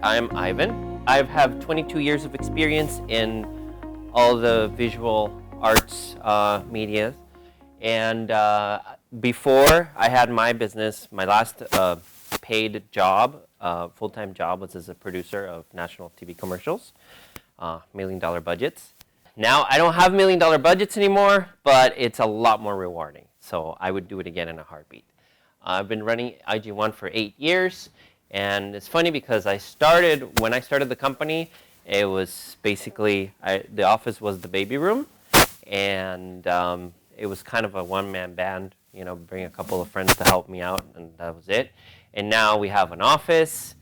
I'm Ivan. I have 22 years of experience in all the visual arts media. And before I had my business, my last paid job, full-time job, was as a producer of national TV commercials, million-dollar budgets. Now I don't have million-dollar budgets anymore, but it's a lot more rewarding. So I would do it again in a heartbeat. I've been running IG1 for 8 years. And it's funny because when I started the company, it was basically, the office was the baby room. And it was kind of a one-man band, bring a couple of friends to help me out, and that was it. And now we have an office,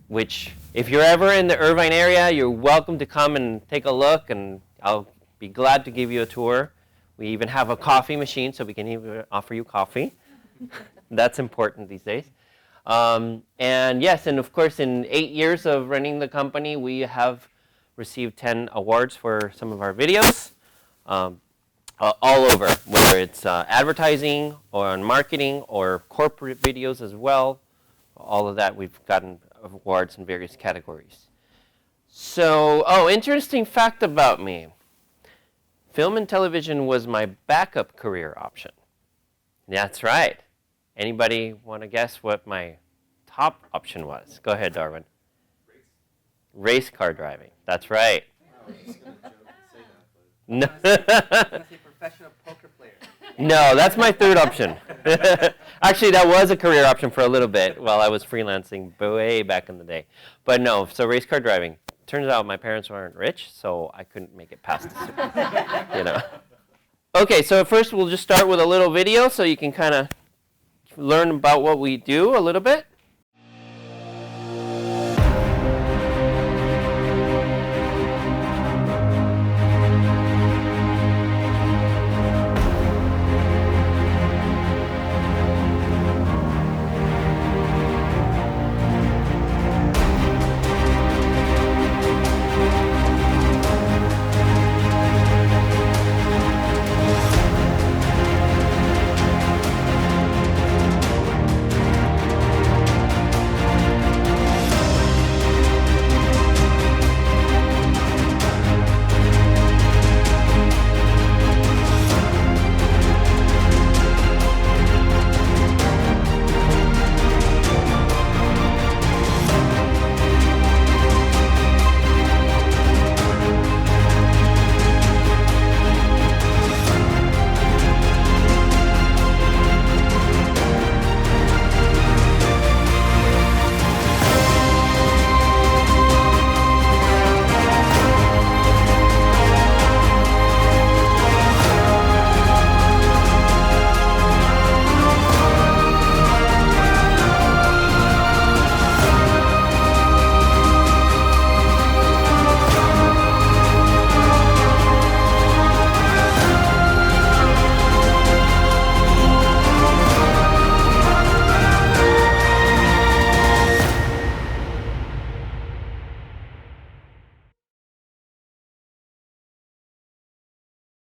which if you're ever in the Irvine area, you're welcome to come and take a look, and I'll be glad to give you a tour. We even have a coffee machine, so we can even offer you coffee. That's important these days. And yes, and of course, in 8 years of running the company, we have received 10 awards for some of our videos, all over, whether it's advertising or on marketing or corporate videos as well. All of that, we've gotten awards in various categories. So, interesting fact about me. Film and television was my backup career option. That's right. Anybody want to guess what my top option was? Go ahead, Darwin. Race car driving. That's right. I was just going to say that. I was going to say professional poker player. No, that's my third option. Actually, that was a career option for a little bit while I was freelancing way back in the day. But no, so race car driving. Turns out my parents weren't rich, so I couldn't make it past the Okay, so first we'll just start with a little video so you can kind of learn about what we do a little bit.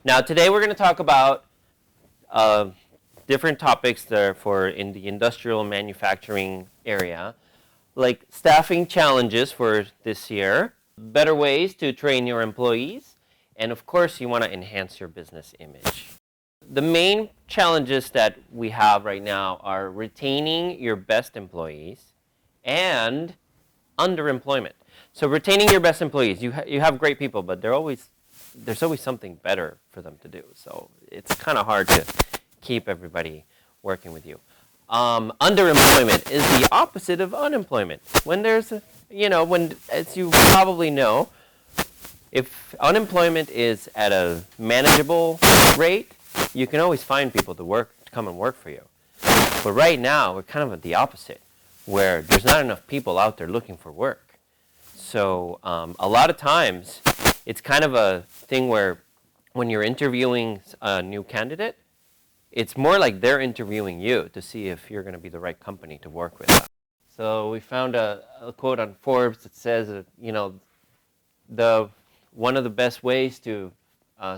Now today we're going to talk about different topics that are for in the industrial manufacturing area, like staffing challenges for this year, better ways to train your employees, and of course you want to enhance your business image. The main challenges that we have right now are retaining your best employees and underemployment. So retaining your best employees, you have great people, but there's always something better for them to do. So it's kind of hard to keep everybody working with you. Underemployment is the opposite of unemployment. When there's, as you probably know, if unemployment is at a manageable rate, you can always find people to come and work for you. But right now, we're kind of at the opposite, where there's not enough people out there looking for work. So a lot of times, it's kind of a thing where when you're interviewing a new candidate, it's more like they're interviewing you to see if you're going to be the right company to work with. So we found a quote on Forbes that says, one of the best ways to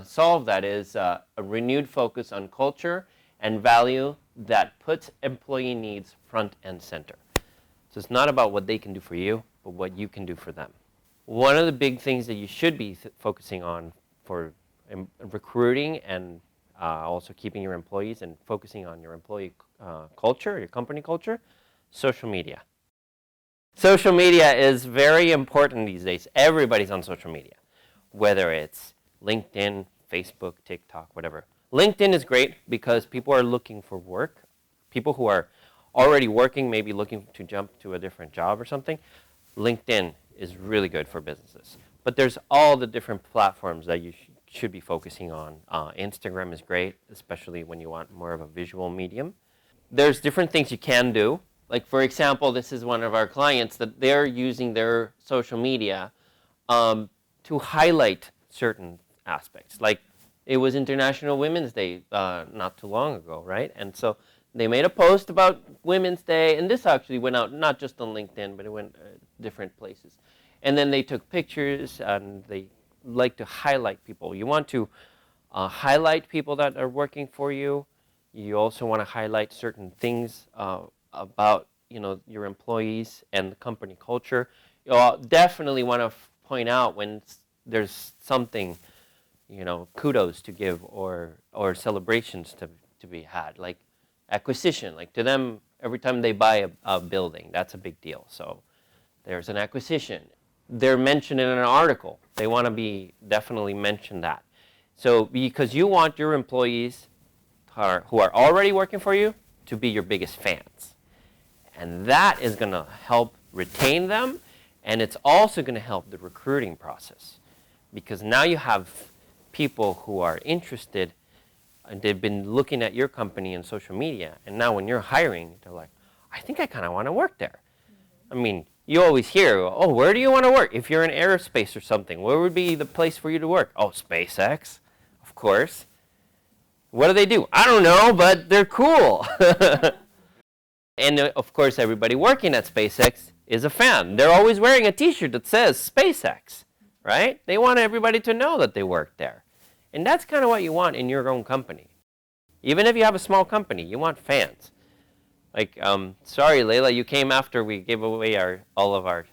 solve that is a renewed focus on culture and value that puts employee needs front and center. So it's not about what they can do for you, but what you can do for them. One of the big things that you should be focusing on for recruiting and also keeping your employees and focusing on your employee culture, your company culture, social media. Social media is very important these days. Everybody's on social media, whether it's LinkedIn, Facebook, TikTok, whatever. LinkedIn is great because people are looking for work. People who are already working, maybe looking to jump to a different job or something. LinkedIn is really good for businesses. But there's all the different platforms that you should be focusing on. Instagram is great, especially when you want more of a visual medium. There's different things you can do. Like, for example, this is one of our clients that they're using their social media to highlight certain aspects. Like, it was International Women's Day not too long ago, right? And so they made a post about Women's Day, and this actually went out not just on LinkedIn, but it went different places. And then they took pictures, and they like to highlight people. You want to highlight people that are working for you. You also want to highlight certain things about your employees and the company culture. You'll definitely want to point out when there's something, kudos to give or celebrations to be had, like acquisition. Like, to them, every time they buy a building, that's a big deal. So there's an acquisition. They're mentioned in an article. They want to be definitely mention that. So because you want your employees who are already working for you to be your biggest fans. And that is going to help retain them, and it's also going to help the recruiting process. Because now you have people who are interested, and they've been looking at your company in social media, and now when you're hiring, they're like, I think I kind of want to work there. I mean, you always hear, oh, where do you want to work? If you're in aerospace or something, where would be the place for you to work? Oh, SpaceX, of course. What do? I don't know, but they're cool. And of course, everybody working at SpaceX is a fan. They're always wearing a t-shirt that says SpaceX, right? They want everybody to know that they work there. And that's kind of what you want in your own company. Even if you have a small company, you want fans. Like, sorry, Layla, you came after we gave away all of our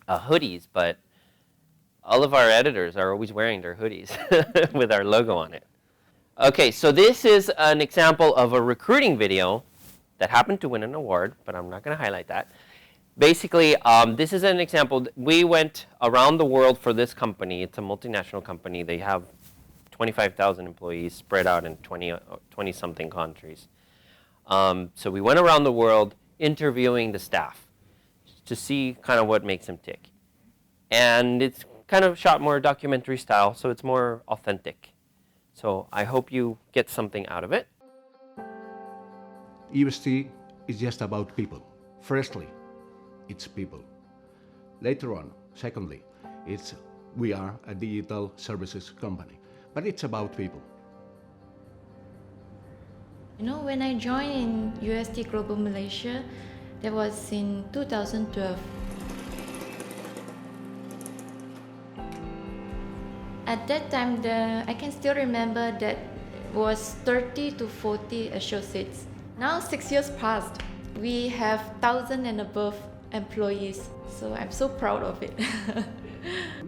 hoodies, but all of our editors are always wearing their hoodies with our logo on it. Okay, so this is an example of a recruiting video that happened to win an award, but I'm not going to highlight that. Basically, this is an example. We went around the world for this company. It's a multinational company. They have 25,000 employees spread out in 20-something countries. So we went around the world interviewing the staff to see kind of what makes them tick. And it's kind of shot more documentary style, so it's more authentic. So I hope you get something out of it. UST is just about people. Firstly, it's people. Later on, secondly, we are a digital services company, but it's about people. When I joined in UST Global Malaysia, that was in 2012. At that time, I can still remember that was 30 to 40 associates. Now 6 years passed. We have 1,000 and above employees, so I'm so proud of it.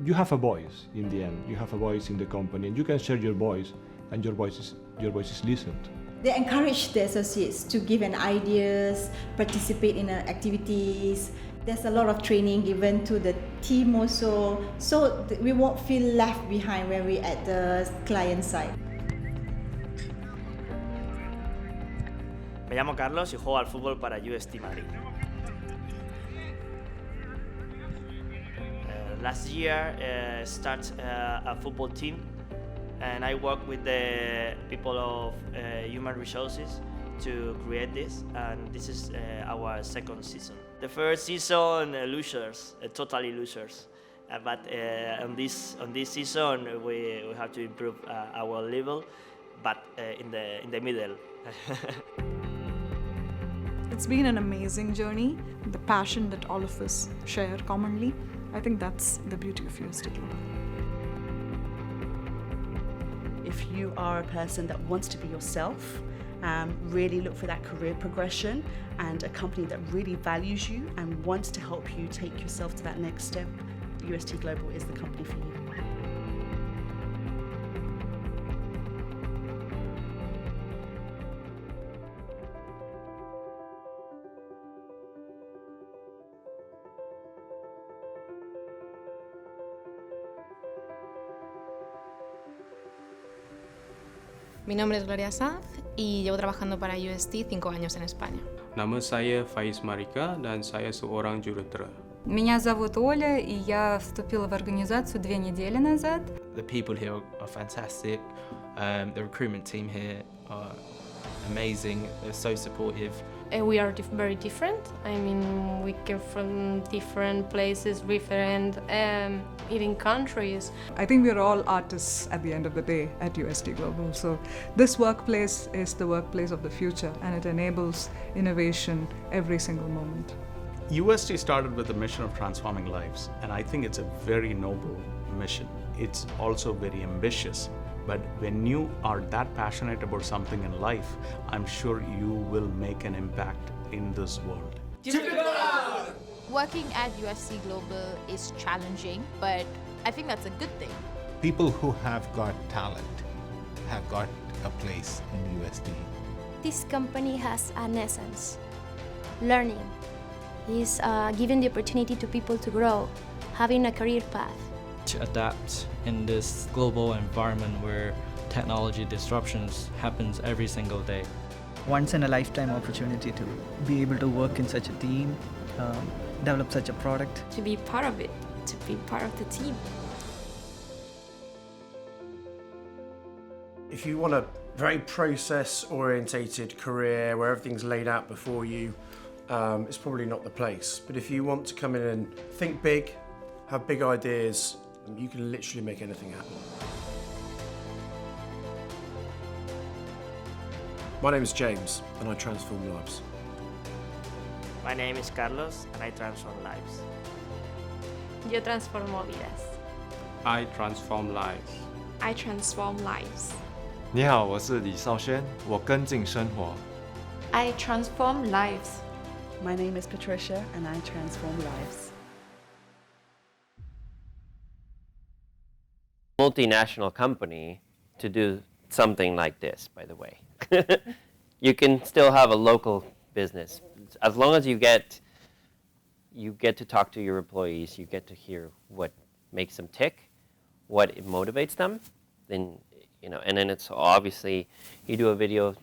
You have a voice in the end. You have a voice in the company, and you can share your voice, and your voice is listened. They encourage the associates to give an ideas, participate in activities. There's a lot of training given to the team also, so we won't feel left behind when we're at the client side. Me llamo Carlos y juego al fútbol para UST Madrid. Last year, started a football team, and I work with the people of human resources to create this, and this is our second season. The first season, losers, totally losers, but on this season we have to improve our level, but in the middle. It's been an amazing journey. The passion that all of us share commonly, I think that's the beauty of UST Global. If you are a person that wants to be yourself Really look for that career progression and a company that really values you and wants to help you take yourself to that next step. UST Global is the company for you. Mi nombre es Gloria Sanz y llevo trabajando para UST 5 años en España. Nama saya Faiz Marika dan saya seorang jurutera. Меня зовут Оля, и я вступила в организацию 2 недели назад. The people here are fantastic. The recruitment team here are amazing. They're so supportive. We are very different. I mean, we came from different places, different even countries. I think we're all artists at the end of the day at UST Global. So this workplace is the workplace of the future, and it enables innovation every single moment. UST started with the mission of transforming lives, and I think it's a very noble mission. It's also very ambitious. But when you are that passionate about something in life, I'm sure you will make an impact in this world. Working at UST Global is challenging, but I think that's a good thing. People who have got talent have got a place in UST. This company has an essence. Learning is giving the opportunity to people to grow, having a career path. To adapt in this global environment where technology disruptions happens every single day. Once in a lifetime opportunity to be able to work in such a team, develop such a product. To be part of it, to be part of the team. If you want a very process-orientated career where everything's laid out before you, it's probably not the place. But if you want to come in and think big, have big ideas, you can literally make anything happen. My name is James, and I transform lives. My name is Carlos, and I transform lives. Yo transformo vidas. I transform lives. I transform lives. 你好，我是李少轩，我跟进生活。I transform lives. My name is Patricia, and I transform lives. Multinational company to do something like this, by the way. You can still have a local business. As long as you get to talk to your employees, you get to hear what makes them tick, what motivates them, then, and then it's obviously, you do a video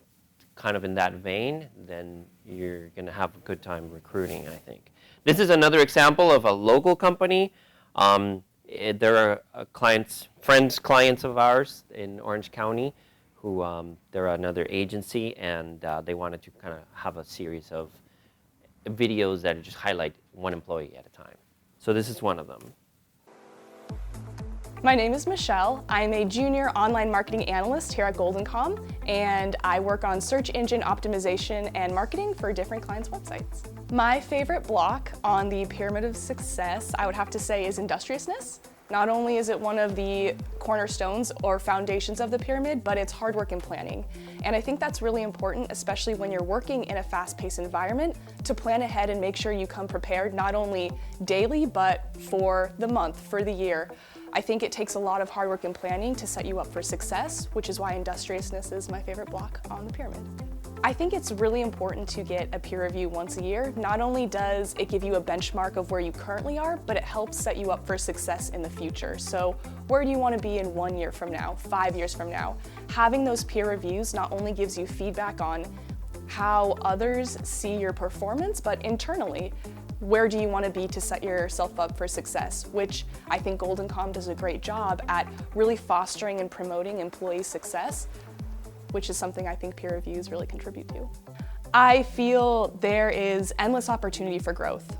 kind of in that vein, then you're going to have a good time recruiting, I think. This is another example of a local company. There are clients of ours in Orange County who they're another agency, and they wanted to kind of have a series of videos that just highlight one employee at a time. So this is one of them. My name is Michelle. I'm a junior online marketing analyst here at GoldenCom, and I work on search engine optimization and marketing for different clients' websites. My favorite block on the pyramid of success, I would have to say, is industriousness. Not only is it one of the cornerstones or foundations of the pyramid, but it's hard work and planning. And I think that's really important, especially when you're working in a fast-paced environment, to plan ahead and make sure you come prepared not only daily, but for the month, for the year. I think it takes a lot of hard work and planning to set you up for success, which is why industriousness is my favorite block on the pyramid. I think it's really important to get a peer review once a year. Not only does it give you a benchmark of where you currently are, but it helps set you up for success in the future. So where do you want to be in 1 year from now, 5 years from now? Having those peer reviews not only gives you feedback on how others see your performance, but internally, where do you want to be to set yourself up for success, which I think GoldenCom does a great job at really fostering and promoting employee success, which is something I think peer reviews really contribute to. I feel there is endless opportunity for growth.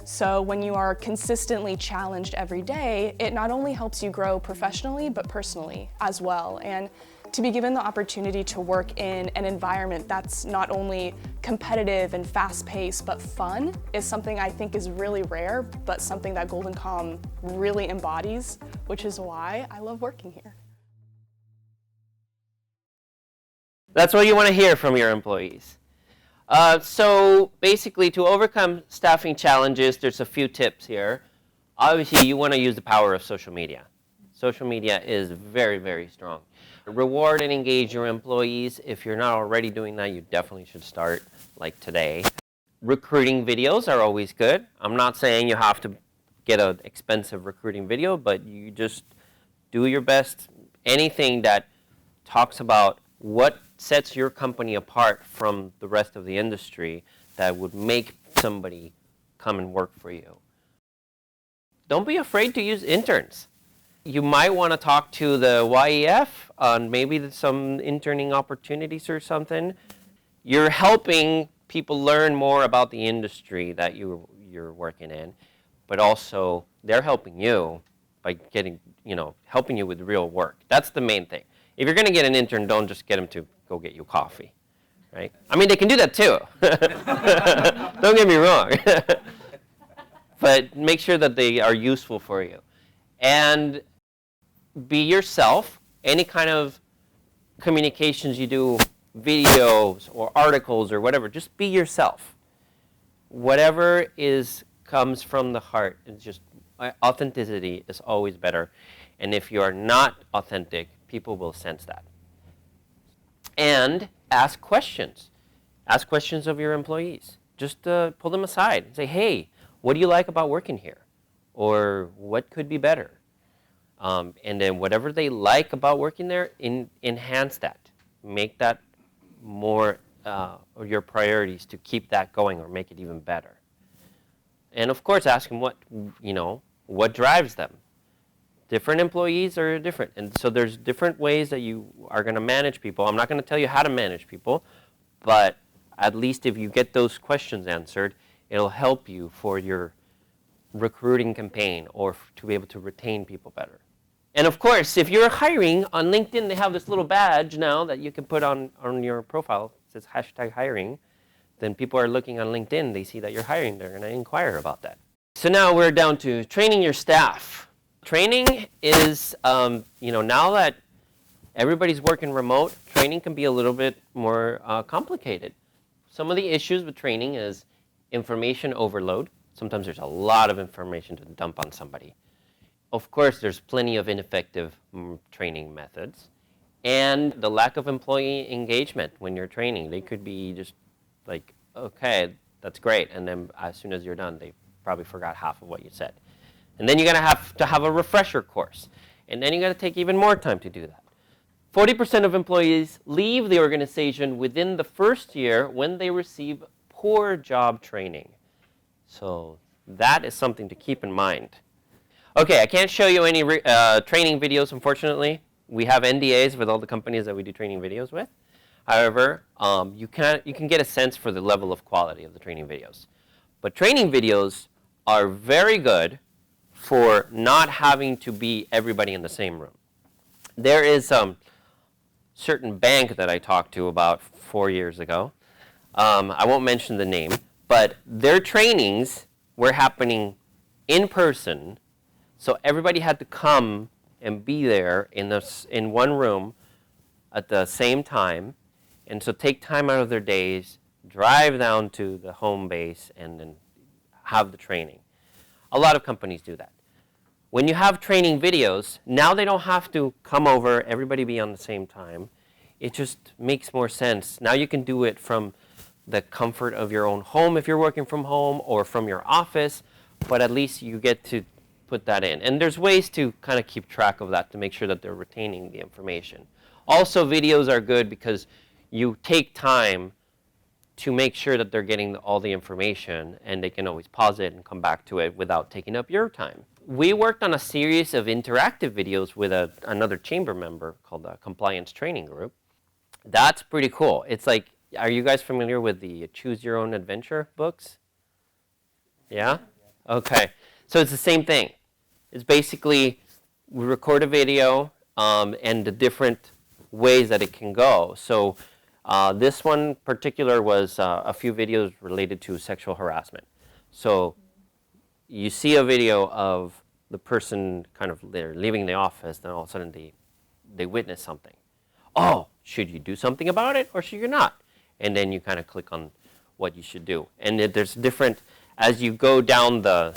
So when you are consistently challenged every day, it not only helps you grow professionally, but personally as well. And to be given the opportunity to work in an environment that's not only competitive and fast-paced, but fun is something I think is really rare, but something that GoldenCom really embodies, which is why I love working here. That's what you want to hear from your employees. So basically, to overcome staffing challenges, there's a few tips here. Obviously, you want to use the power of social media. Social media is very, very strong. Reward and engage your employees. If you're not already doing that, you definitely should start, like today. Recruiting videos are always good. I'm not saying you have to get an expensive recruiting video, but you just do your best. Anything that talks about what sets your company apart from the rest of the industry that would make somebody come and work for you. Don't be afraid to use interns. You might want to talk to the YEF on maybe some interning opportunities or something. You're helping people learn more about the industry that you're working in, but also they're helping you by getting, helping you with real work. That's the main thing. If you're going to get an intern, don't just get them to go get you coffee, right? I mean, they can do that too. Don't get me wrong. But make sure that they are useful for you. And be yourself. Any kind of communications you do, videos or articles or whatever, just be yourself. Whatever comes from the heart, it's just authenticity is always better. And if you are not authentic, people will sense that. And ask questions. Ask questions of your employees. Just pull them aside and say, hey, what do you like about working here? Or what could be better? And then whatever they like about working there, enhance that. Make that more of your priorities to keep that going or make it even better. And of course, ask them what drives them. Different employees are different. And so there's different ways that you are going to manage people. I'm not going to tell you how to manage people, but at least if you get those questions answered, it'll help you for your recruiting campaign or to be able to retain people better. And of course, if you're hiring, on LinkedIn they have this little badge now that you can put on your profile. It says #hiring. Then people are looking on LinkedIn, they see that you're hiring, they're going to inquire about that. So now we're down to training your staff. Training is, now that everybody's working remote, training can be a little bit more complicated. Some of the issues with training is information overload. Sometimes there's a lot of information to dump on somebody. Of course, there's plenty of ineffective training methods. And the lack of employee engagement when you're training. They could be just like, okay, that's great. And then as soon as you're done, they probably forgot half of what you said. And then you're going to have a refresher course. And then you're going to take even more time to do that. 40% of employees leave the organization within the first year when they receive poor job training. So that is something to keep in mind. Okay, I can't show you any training videos, unfortunately. We have NDAs with all the companies that we do training videos with. However, you can get a sense for the level of quality of the training videos. But training videos are very good for not having to be everybody in the same room. There is a certain bank that I talked to about 4 years ago. I won't mention the name, but their trainings were happening in person, so everybody had to come and be there in one room at the same time, and so take time out of their days, drive down to the home base, and then have the training. A lot of companies do that. When you have training videos, now they don't have to come over, everybody be on the same time. It just makes more sense. Now you can do it from the comfort of your own home if you're working from home or from your office, but at least you get to put that in. And there's ways to kind of keep track of that to make sure that they're retaining the information. Also, videos are good because you take time to make sure that they're getting all the information, and they can always pause it and come back to it without taking up your time. We worked on a series of interactive videos with another chamber member called the Compliance Training Group. That's pretty cool. It's like, are you guys familiar with the Choose Your Own Adventure books? Yeah? Okay. So it's the same thing. It's basically we record a video and the different ways that it can go. So this one particular was a few videos related to sexual harassment. So you see a video of the person they're leaving the office, then all of a sudden they witness something. Oh, should you do something about it or should you not? And then you kind of click on what you should do. And there's different, as you go down the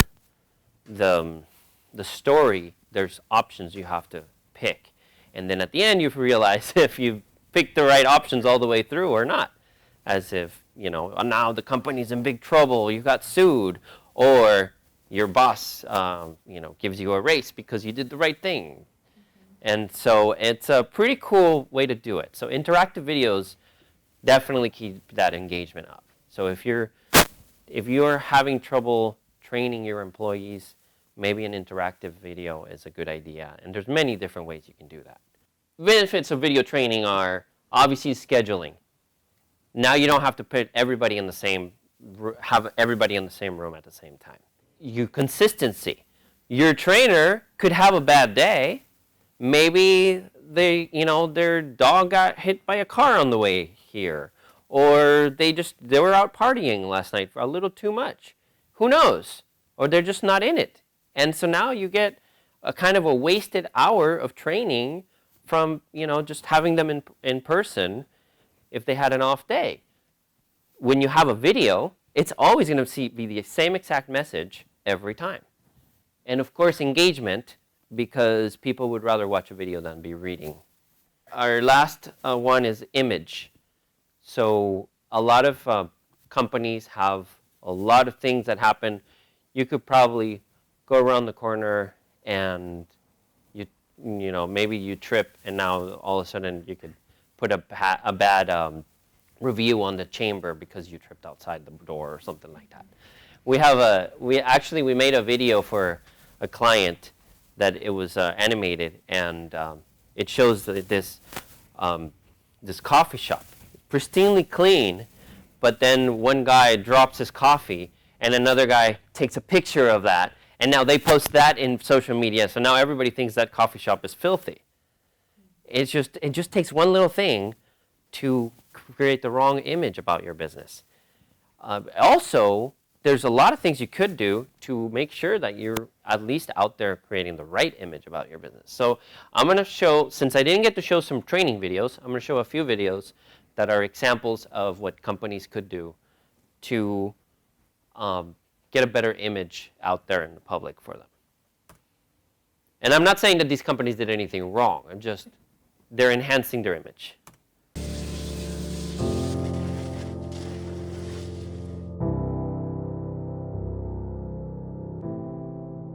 story, there's options you have to pick. And then at the end, you realize if you picked the right options all the way through or not. As if, you know, now the company's in big trouble, you got sued, or your boss, you know, gives you a raise because you did the right thing. And so it's a pretty cool way to do it. So interactive videos definitely keep that engagement up. So if you're having trouble training your employees, maybe an interactive video is a good idea. And there's many different ways you can do that. Benefits of video training are obviously scheduling. Now you don't have to put everybody in the same, have everybody in the same room at the same time. Consistency. Your trainer could have a bad day. Maybe their dog got hit by a car on the way here, or they were out partying last night for a little too much. Who knows? Or they're just not in it. And so now you get a kind of a wasted hour of training from, just having them in person if they had an off day. When you have a video, it's always going to be the same exact message every time. And of course, engagement, because people would rather watch a video than be reading. Our last one is image. So a lot of companies have a lot of things that happen. You could probably go around the corner and maybe you trip, and now all of a sudden you could put a bad review on the chamber because you tripped outside the door or something like that. We made a video for a client that it was animated, and it shows that this coffee shop, pristinely clean, but then one guy drops his coffee and another guy takes a picture of that, and now they post that in social media, so now everybody thinks that coffee shop is filthy. It just takes one little thing to create the wrong image about your business. Also, there's a lot of things you could do to make sure that you're at least out there creating the right image about your business. So I'm going to show, since I didn't get to show some training videos, I'm going to show a few videos that are examples of what companies could do to get a better image out there in the public for them. And I'm not saying that these companies did anything wrong. They're enhancing their image.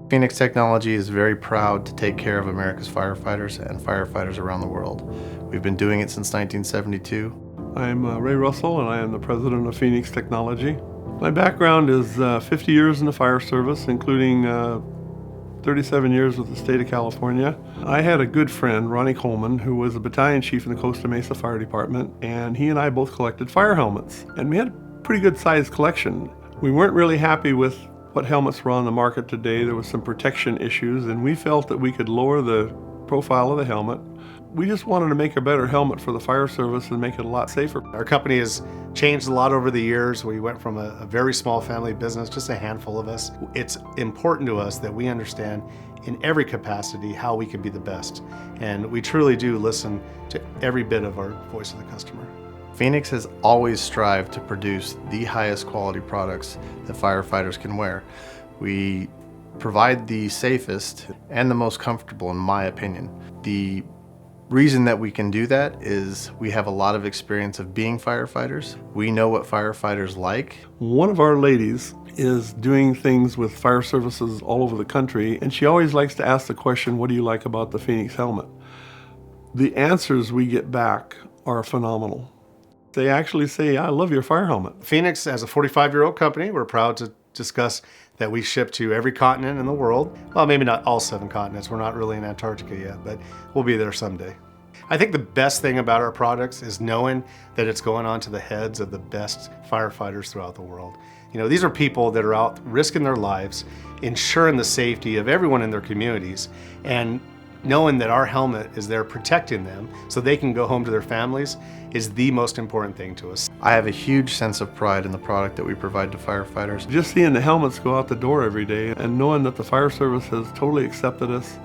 Phoenix Technology is very proud to take care of America's firefighters and firefighters around the world. We've been doing it since 1972. I'm Ray Russell, and I am the president of Phoenix Technology. My background is 50 years in the fire service, including 37 years with the state of California. I had a good friend, Ronnie Coleman, who was a battalion chief in the Costa Mesa Fire Department, and he and I both collected fire helmets. And we had a pretty good sized collection. We weren't really happy with what helmets were on the market today. There was some protection issues, and we felt that we could lower the profile of the helmet. We just wanted to make a better helmet for the fire service and make it a lot safer. Our company has changed a lot over the years. We went from a very small family business, just a handful of us. It's important to us that we understand in every capacity how we can be the best. And we truly do listen to every bit of our voice of the customer. Phoenix has always strived to produce the highest quality products that firefighters can wear. We provide the safest and the most comfortable, in my opinion. The reason that we can do that is we have a lot of experience of being firefighters. We know what firefighters like. One of our ladies is doing things with fire services all over the country, and she always likes to ask the question, what do you like about the Phoenix helmet? The answers we get back are phenomenal. They actually say, I love your fire helmet. Phoenix, as a 45-year-old company, we're proud to discuss that we ship to every continent in the world. Well, maybe not all 7 continents. We're not really in Antarctica yet, but we'll be there someday. I think the best thing about our products is knowing that it's going on to the heads of the best firefighters throughout the world. These are people that are out risking their lives, ensuring the safety of everyone in their communities, and knowing that our helmet is there protecting them so they can go home to their families is the most important thing to us. I have a huge sense of pride in the product that we provide to firefighters. Just seeing the helmets go out the door every day and knowing that the fire service has totally accepted us,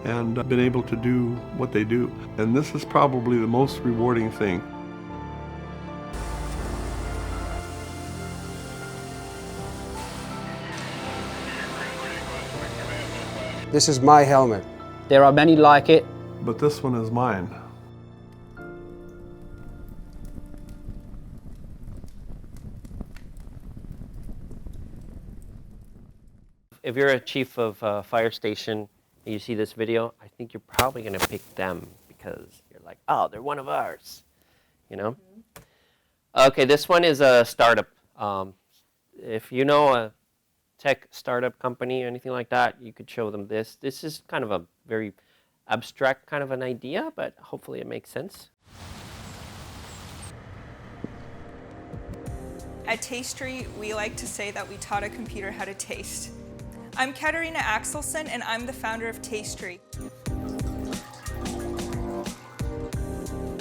and been able to do what they do. And this is probably the most rewarding thing. This is my helmet. There are many like it, but this one is mine. If you're a chief of a fire station and you see this video, I think you're probably going to pick them because you're like, oh, they're one of ours, you know? Okay, this one is a startup. If you know a tech startup company or anything like that, you could show them this. This is kind of a very abstract kind of an idea, but hopefully it makes sense. At Tastery, we like to say that we taught a computer how to taste. I'm Katarina Axelsson, and I'm the founder of Tastery.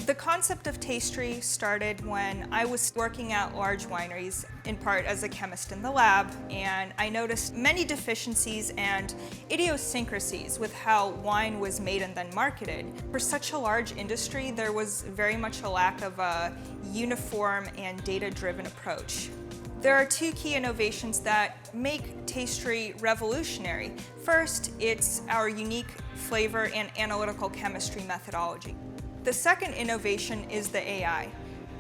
The concept of Tastery started when I was working at large wineries, in part as a chemist in the lab, and I noticed many deficiencies and idiosyncrasies with how wine was made and then marketed. For such a large industry, there was very much a lack of a uniform and data-driven approach. There are two key innovations that make Tastery revolutionary. First, it's our unique flavor and analytical chemistry methodology. The second innovation is the AI.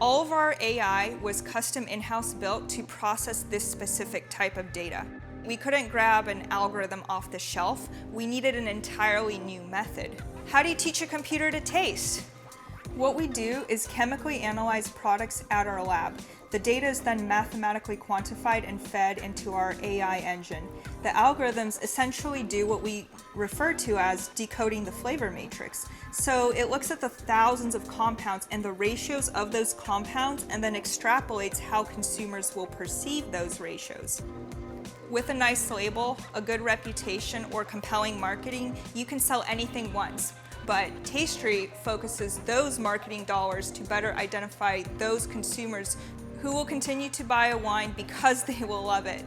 All of our AI was custom in-house built to process this specific type of data. We couldn't grab an algorithm off the shelf. We needed an entirely new method. How do you teach a computer to taste? What we do is chemically analyze products at our lab. The data is then mathematically quantified and fed into our AI engine. The algorithms essentially do what we refer to as decoding the flavor matrix. So it looks at the thousands of compounds and the ratios of those compounds and then extrapolates how consumers will perceive those ratios. With a nice label, a good reputation, or compelling marketing, you can sell anything once. But Tastery focuses those marketing dollars to better identify those consumers who will continue to buy a wine because they will love it.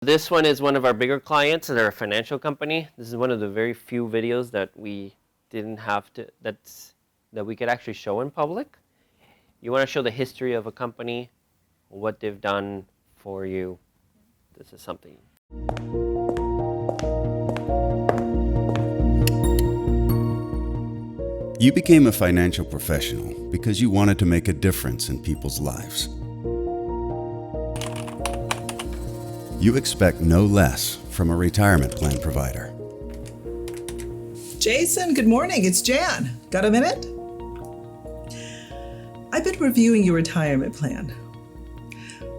This one is one of our bigger clients. They're a financial company. This is one of the very few videos that we didn't have to, that we could actually show in public. You want to show the history of a company, what they've done for you. This is something. You became a financial professional because you wanted to make a difference in people's lives. You expect no less from a retirement plan provider. Jason, good morning. It's Jan. Got a minute? I've been reviewing your retirement plan.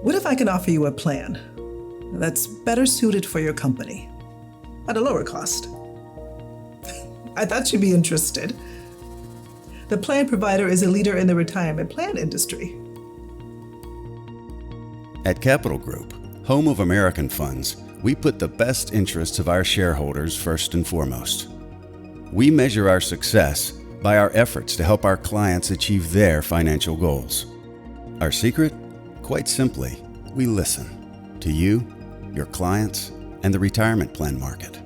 What if I can offer you a plan that's better suited for your company at a lower cost? I thought you'd be interested. The plan provider is a leader in the retirement plan industry. At Capital Group, home of American funds, we put the best interests of our shareholders first and foremost. We measure our success by our efforts to help our clients achieve their financial goals. Our secret? Quite simply, we listen to you, your clients, and the retirement plan market.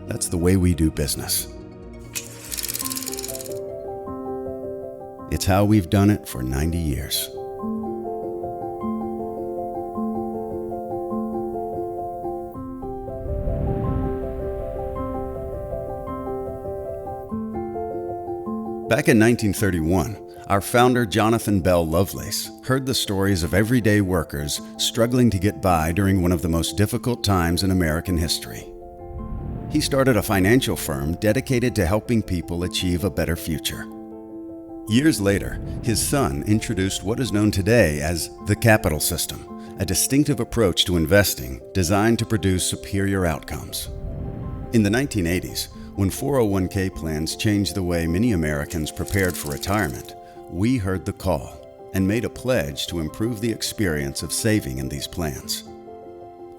That's the way we do business. It's how we've done it for 90 years. Back in 1931, our founder, Jonathan Bell Lovelace, heard the stories of everyday workers struggling to get by during one of the most difficult times in American history. He started a financial firm dedicated to helping people achieve a better future. Years later, his son introduced what is known today as the Capital System, a distinctive approach to investing designed to produce superior outcomes. In the 1980s, when 401k plans changed the way many Americans prepared for retirement, we heard the call and made a pledge to improve the experience of saving in these plans.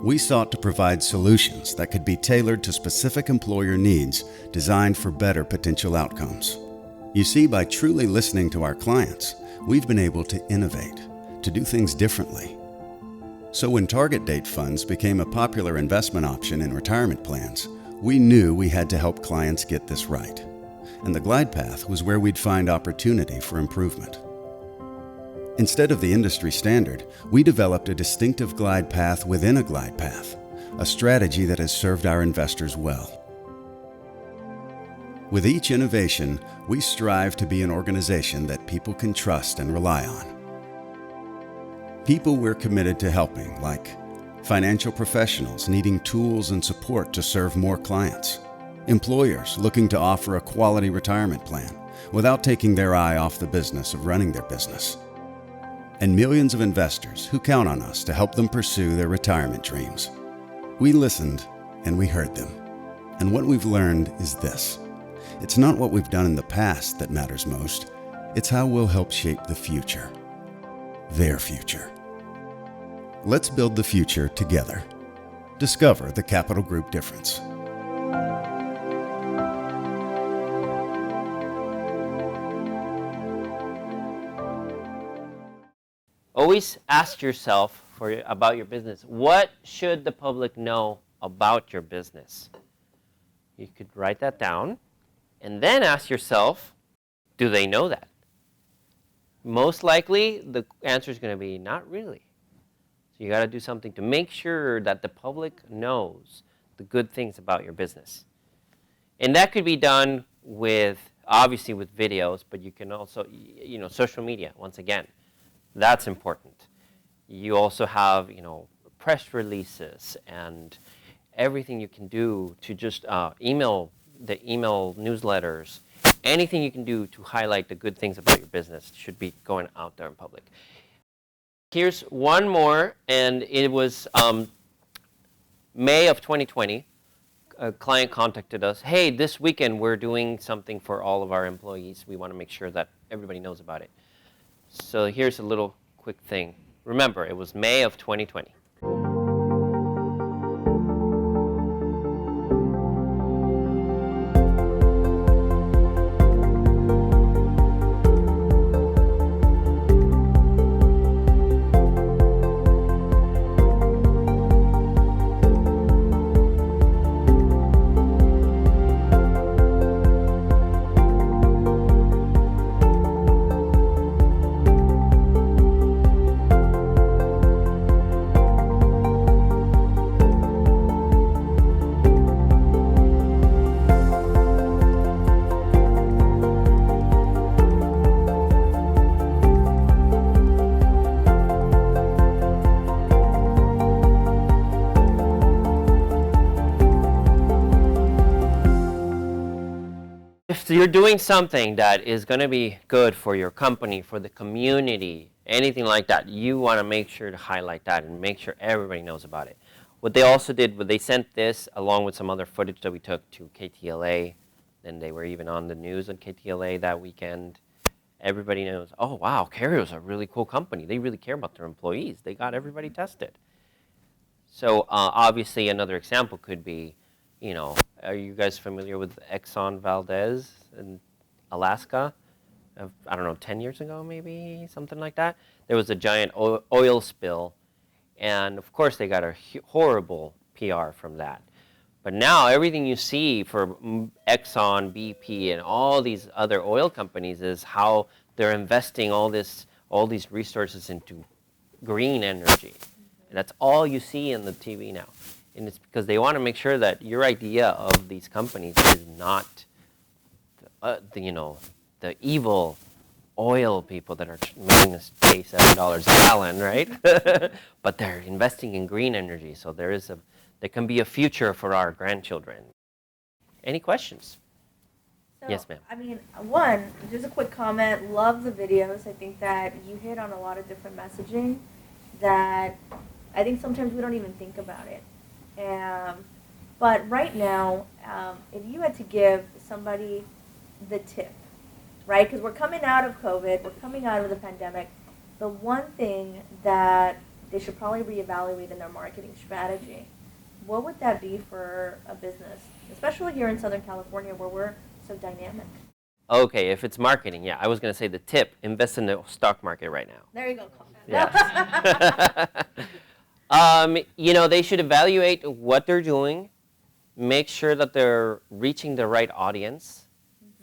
We sought to provide solutions that could be tailored to specific employer needs designed for better potential outcomes. You see, by truly listening to our clients, we've been able to innovate, to do things differently. So when target date funds became a popular investment option in retirement plans, we knew we had to help clients get this right. And the glide path was where we'd find opportunity for improvement. Instead of the industry standard, we developed a distinctive glide path within a glide path, a strategy that has served our investors well. With each innovation, we strive to be an organization that people can trust and rely on. People we're committed to helping, like financial professionals needing tools and support to serve more clients, employers looking to offer a quality retirement plan without taking their eye off the business of running their business, and millions of investors who count on us to help them pursue their retirement dreams. We listened and we heard them. And what we've learned is this: it's not what we've done in the past that matters most, it's how we'll help shape the future. Their future. Let's build the future together. Discover the Capital Group difference. Always ask yourself about your business, what should the public know about your business? You could write that down and then ask yourself, do they know that? Most likely, the answer is going to be not really. So you got to do something to make sure that the public knows the good things about your business. And that could be done with, obviously with videos, but you can also, social media, once again. That's important. You also have, press releases and everything you can do to just email newsletters. Anything you can do to highlight the good things about your business should be going out there in public. Here's one more, and it was May of 2020. A client contacted us, hey, this weekend we're doing something for all of our employees. We want to make sure that everybody knows about it. So here's a little quick thing. Remember, it was May of 2020. If you're doing something that is going to be good for your company, for the community, anything like that, you want to make sure to highlight that and make sure everybody knows about it. What they also did was they sent this along with some other footage that we took to KTLA, and they were even on the news on KTLA that weekend. Everybody knows, oh wow, Carrier's a really cool company. They really care about their employees. They got everybody tested. So obviously another example could be, are you guys familiar with Exxon Valdez in Alaska? I don't know, 10 years ago maybe, something like that. There was a giant oil spill, and of course they got a horrible PR from that. But now everything you see for Exxon, BP, and all these other oil companies is how they're investing all these resources into green energy. And that's all you see in the TV now. And it's because they want to make sure that your idea of these companies is not, the evil oil people that are making us pay $7 a gallon, right? But they're investing in green energy, so there can be a future for our grandchildren. Any questions? So, Yes, ma'am. I mean, one, just a quick comment. Love the videos. I think that you hit on a lot of different messaging that I think sometimes we don't even think about it. But right now, if you had to give somebody the tip, right? Because we're coming out of COVID, we're coming out of the pandemic. The one thing that they should probably reevaluate in their marketing strategy, what would that be for a business, especially here in Southern California where we're so dynamic? Okay, if it's marketing, yeah. I was going to say the tip, invest in the stock market right now. There you go. Yes. You know, they should evaluate what they're doing, make sure that they're reaching the right audience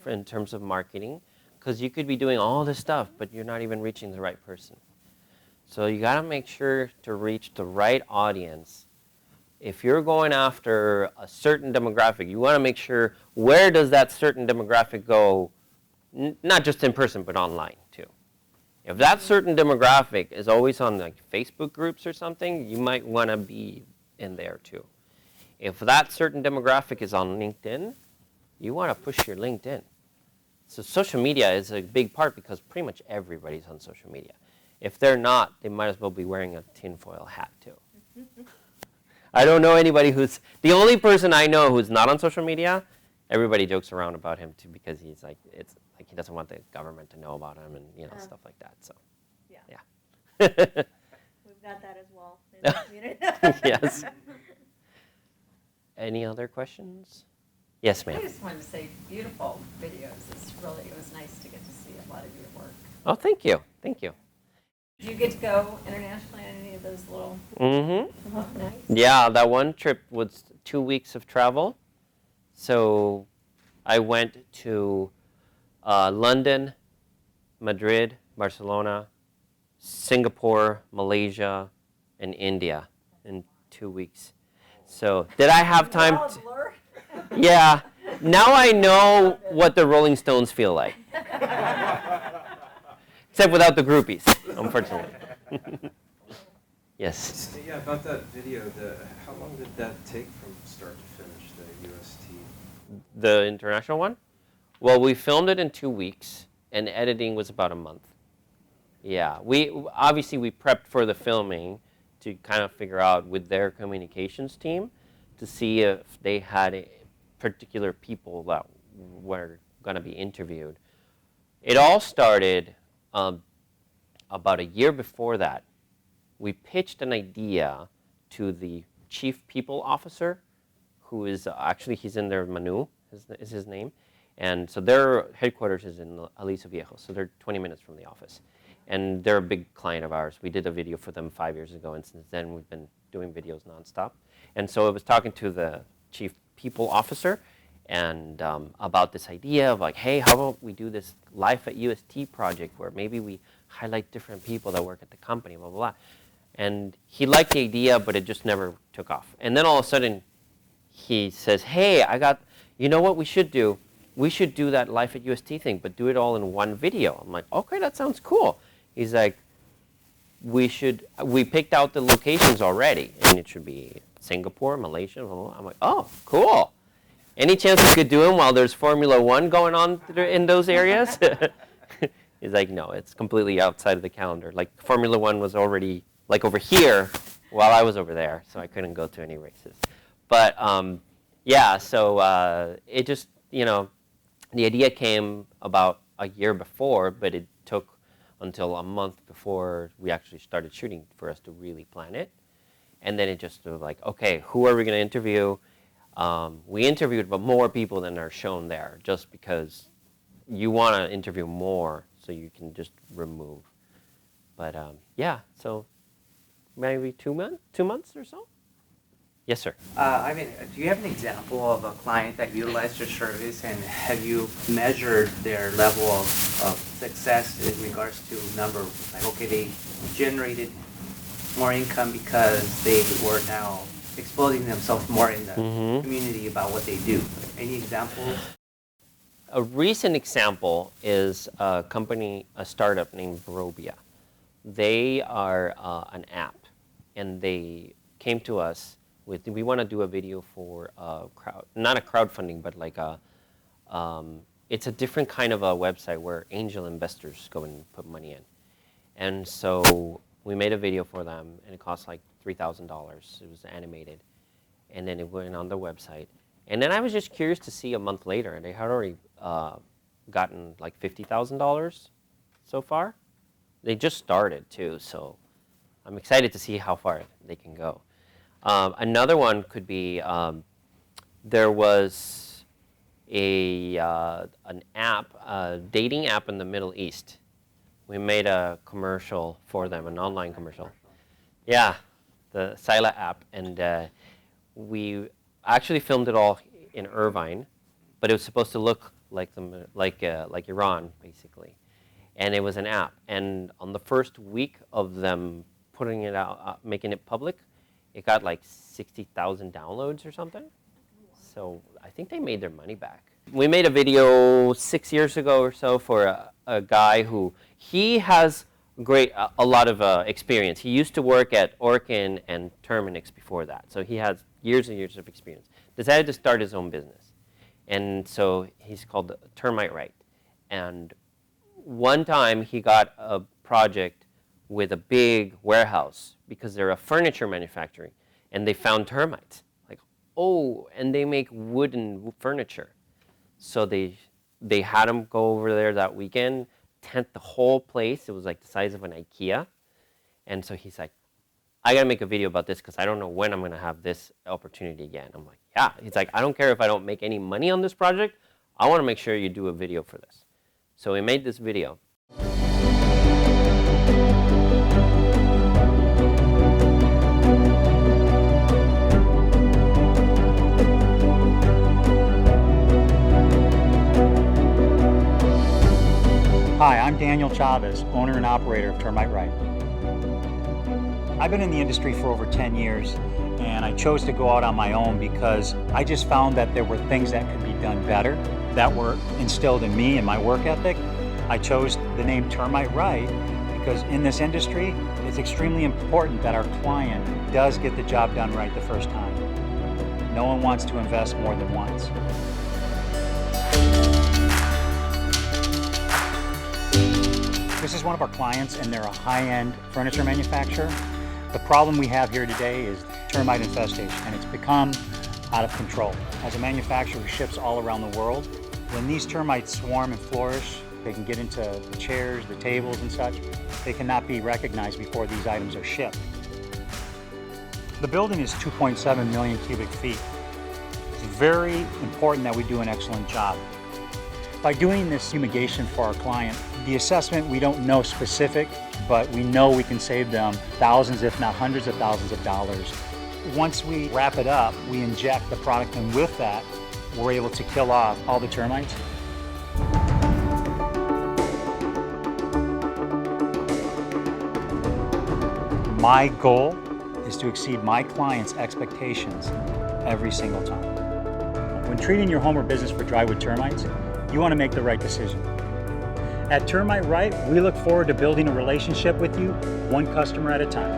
in terms of marketing, because you could be doing all this stuff, but you're not even reaching the right person. So you got to make sure to reach the right audience. If you're going after a certain demographic, you want to make sure where does that certain demographic go, not just in person, but online too. If that certain demographic is always on like Facebook groups or something, you might want to be in there too. If that certain demographic is on LinkedIn, you want to push your LinkedIn. So social media is a big part because pretty much everybody's on social media. If they're not, they might as well be wearing a tinfoil hat too. I don't know anybody who's, the only person I know who's not on social media, everybody jokes around about him too because he's like, it's like he doesn't want the government to know about him and you know stuff like that. So yeah. We've got that as well in the community. Yes. Any other questions? Yes, ma'am. I just wanted to say beautiful videos. It was nice to get to see a lot of your work. Oh, thank you. Thank you. Did you get to go internationally on any of those little? Mm-hmm. Oh, nice. Yeah, that one trip was 2 weeks of travel. So I went to London, Madrid, Barcelona, Singapore, Malaysia, and India in 2 weeks. So did I have time? Yeah. Now I know what the Rolling Stones feel like. Except without the groupies, unfortunately. Yes. Yeah, about that video, how long did that take from start to finish, the UST? The international one? Well, we filmed it in 2 weeks, and editing was about a month. Yeah, we prepped for the filming to kind of figure out with their communications team to see if they had particular people that were going to be interviewed. It all started about a year before that. We pitched an idea to the chief people officer, who is actually, he's in there, Manu is his name. And so their headquarters is in Aliso Viejo, so they're 20 minutes from the office. And they're a big client of ours. We did a video for them 5 years ago, and since then we've been doing videos nonstop. And so I was talking to the chief people officer and about this idea of like, hey, how about we do this Life at UST project where maybe we highlight different people that work at the company, blah, blah, blah. And he liked the idea, but it just never took off. And then all of a sudden, he says, hey, you know what we should do? We should do that Life at UST thing, but do it all in one video. I'm like, okay, that sounds cool. He's like, we picked out the locations already, and it should be Singapore, Malaysia, blah, blah, blah. I'm like, oh, cool. Any chance we could do them while there's Formula One going on in those areas? He's like, no, it's completely outside of the calendar. Like Formula One was already like over here while I was over there, so I couldn't go to any races. But yeah, so it just, you know, the idea came about a year before, but it took until a month before we actually started shooting for us to really plan it. And then it just was like, okay, who are we going to interview? We interviewed more people than are shown there, just because you want to interview more so you can just remove. But yeah, so maybe 2 months or so? Yes, sir. I mean, do you have an example of a client that utilized your service, and have you measured their level of success in regards to number, like, okay, they generated more income because they were now exposing themselves more in the community about what they do? Any examples? A recent example is a startup named Barobia. They are an app, and they came to us with, we want to do a video for not a crowdfunding, but like it's a different kind of a website where angel investors go and put money in. And so we made a video for them, and it cost like $3,000. It was animated, and then it went on the website. And then I was just curious to see a month later, and they had already gotten like $50,000 so far. They just started too, so I'm excited to see how far they can go. Another one could be there was an app, a dating app in the Middle East. We made a commercial for them, an online commercial. Yeah, the Sila app, and we actually filmed it all in Irvine, but it was supposed to look like Iran, basically. And it was an app. And on the first week of them putting it out, making it public, it got like 60,000 downloads or something. So I think they made their money back. We made a video 6 years ago or so for a guy who, he has a lot of experience. He used to work at Orkin and Terminix before that. So he has years and years of experience. Decided to start his own business. And so he's called Termite Right. And one time he got a project with a big warehouse because they're a furniture manufacturing, and they found termites. Like, oh, and they make wooden furniture. So they had him go over there that weekend, tent the whole place. It was like the size of an IKEA. And so he's like, I gotta make a video about this because I don't know when I'm gonna have this opportunity again. I'm like, yeah. He's like, I don't care if I don't make any money on this project. I wanna make sure you do a video for this. So we made this video. Hi, I'm Daniel Chavez, owner and operator of Termite Right. I've been in the industry for over 10 years, and I chose to go out on my own because I just found that there were things that could be done better that were instilled in me and my work ethic. I chose the name Termite Right because in this industry, it's extremely important that our client does get the job done right the first time. No one wants to invest more than once. This is one of our clients, and they're a high-end furniture manufacturer. The problem we have here today is termite infestation, and it's become out of control. As a manufacturer who ships all around the world, when these termites swarm and flourish, they can get into the chairs, the tables and such. They cannot be recognized before these items are shipped. The building is 2.7 million cubic feet. It's very important that we do an excellent job. By doing this fumigation for our client, the assessment, we don't know specific, but we know we can save them thousands, if not hundreds of thousands of dollars. Once we wrap it up, we inject the product, and with that, we're able to kill off all the termites. My goal is to exceed my clients' expectations every single time. When treating your home or business for drywood termites, you want to make the right decision. At Termite Right, we look forward to building a relationship with you, one customer at a time.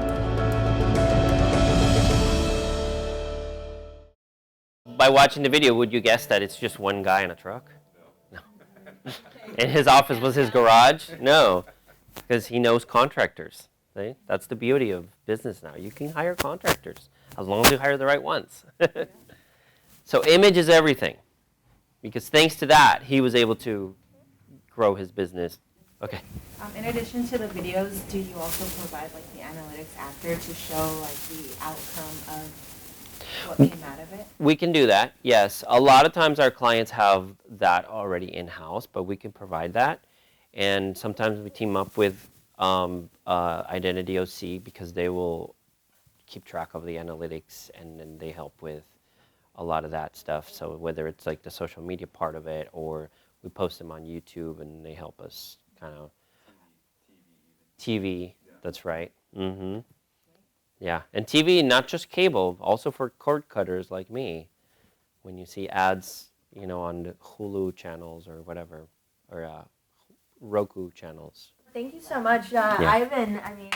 By watching the video, would you guess that it's just one guy in a truck? No. And his office was his garage? No, because he knows contractors. See? That's the beauty of business now. You can hire contractors as long as you hire the right ones. So image is everything. Because thanks to that, he was able to grow his business. Okay. In addition to the videos, do you also provide like the analytics after to show like the outcome of what came out of it? We can do that, yes. A lot of times our clients have that already in-house, but we can provide that. And sometimes we team up with Identity OC because they will keep track of the analytics, and then they help with a lot of that stuff. So whether it's like the social media part of it, or we post them on YouTube and they help us kind of TV. That's right. Mm-hmm. Yeah, and TV, not just cable, also for cord cutters like me. When you see ads, you know, on the Hulu channels or whatever, or Roku channels. Thank you so much, Yeah. Ivan. I mean,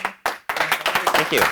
Thank you.